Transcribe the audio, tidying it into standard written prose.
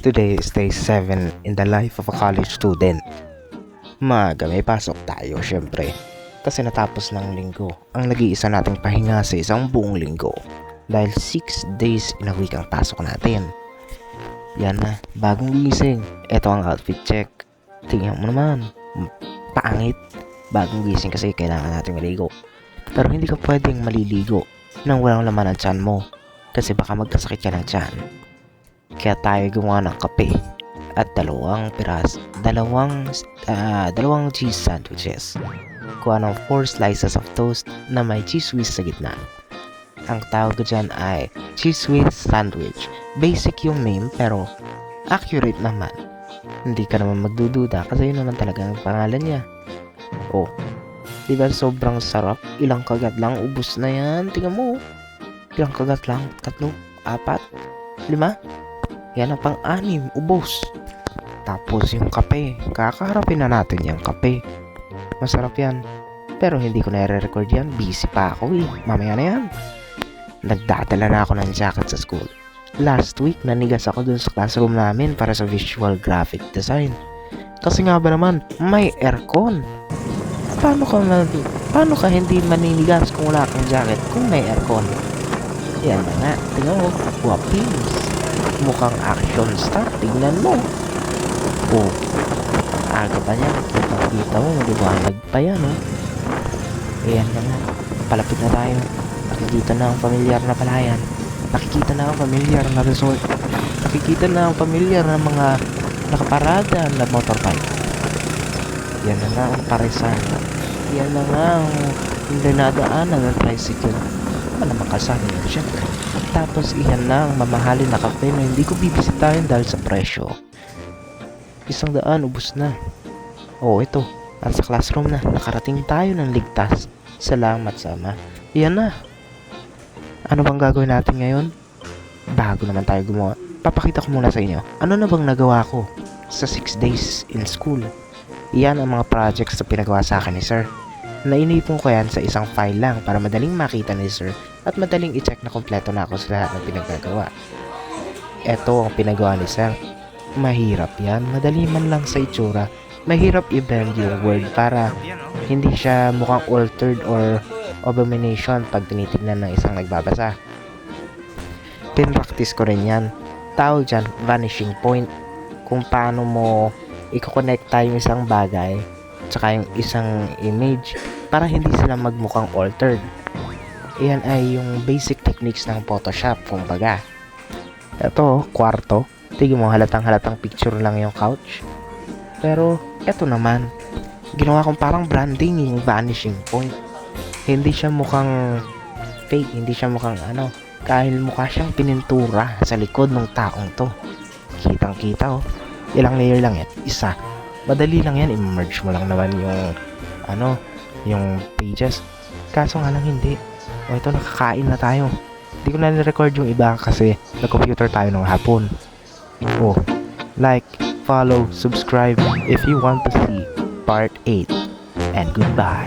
Today is day 7 in the life of a college student. Maaga may pasok tayo syempre. Kasi natapos ng linggo ang nag-iisa nating pahinga sa isang buong linggo. Dahil 6 days in a week ang pasok natin. Yan na, bagong gising. Ito ang outfit check. Tingnan mo naman, pangit. Bagong gising kasi kailangan natin maligo. Pero hindi ka pwedeng maliligo nang walang laman ang tiyan mo. Kasi baka magkasakit ka ng tiyan. Kaya tayo gumawa ng kape at dalawang cheese sandwiches. Kuha ng 4 slices of toast na may cheese whiz sa gitna. Ang tawag ko dyan ay cheese whiz sandwich. Basic yung name pero accurate naman. Hindi ka naman magdududa kasi yun naman talaga ang pangalan niya. Oh, diba sobrang sarap? Ilang kagat lang, ubos na yan. Tingnan mo. Ilang kagat lang? 3, 4, 5. Yan ang pang-anim, ubos. Tapos yung kape, kakaharapin na natin yung kape. Masarap yan. Pero hindi ko na-record yan, busy pa ako eh. Mamaya na yan. Nagdadala na ako ng jacket sa school. Last week, nanigas ako dun sa classroom namin para sa visual graphic design. Kasi nga ba naman, may aircon. Paano ka hindi maninigas kung wala kang jacket kung may aircon? Yan na nga, tingnan mo, wapings. Mukhang action star, tingnan mo. Oh, aga pa niya, kita mo, maliwanag pa yan, oh. Ayan na nga, palapit na tayo. Nakikita na ang pamilyar na palayan. Nakikita na ang pamilyar na resort. Nakikita na ang pamilyar na mga nakaparada na motorbike. Yan na nga ang parisan. Yan na nga ang dinadaanan ng tricycle. Ano naman kasama yan siya. Tapos iyan na ang mamahalin na kape na hindi ko bibisitahin dahil sa presyo. 100, ubos na. Oh, ito. Nasa classroom na. Nakarating tayo ng ligtas. Salamat sama. Iyan na. Ano bang gagawin natin ngayon? Bago naman tayo gumawa. Papakita ko muna sa inyo. Ano na bang nagawa ko sa 6 days in school? Iyan ang mga projects na pinagawa sa akin ni Sir. Nainipon ko yan sa isang file lang para madaling makita ni Sir at madaling i-check na kompleto na ako sa lahat ng pinagagawa. Ito ang pinagawa ni Sir. Mahirap yan, madali man lang sa itsura. Mahirap i-blend yung word para hindi siya mukhang altered or abomination pag tinitignan ng isang nagbabasa. Pinractice ko rin yan. Tawag dyan, vanishing point. Kung paano mo i-connecta yung isang bagay tsaka yung isang image para hindi sila magmukhang altered. Iyan ay yung basic techniques ng Photoshop, kumbaga. Ito, kwarto. Tingin mo, halatang picture lang yung couch. Pero, eto naman, ginawa kong parang branding yung vanishing point. Hindi siya mukhang fake, hindi siya mukhang kahit mukha siyang pinintura sa likod ng taong to. Kitang kita oh. Ilang layer lang yan? Isa. Madali lang yan, i-merge mo lang naman yung pages. Kaso nga lang hindi. O ito, nakakain na tayo. Hindi ko na record yung iba kasi nag-computer tayo ng hapon. Oh, like, follow, subscribe if you want to see part 8. And goodbye.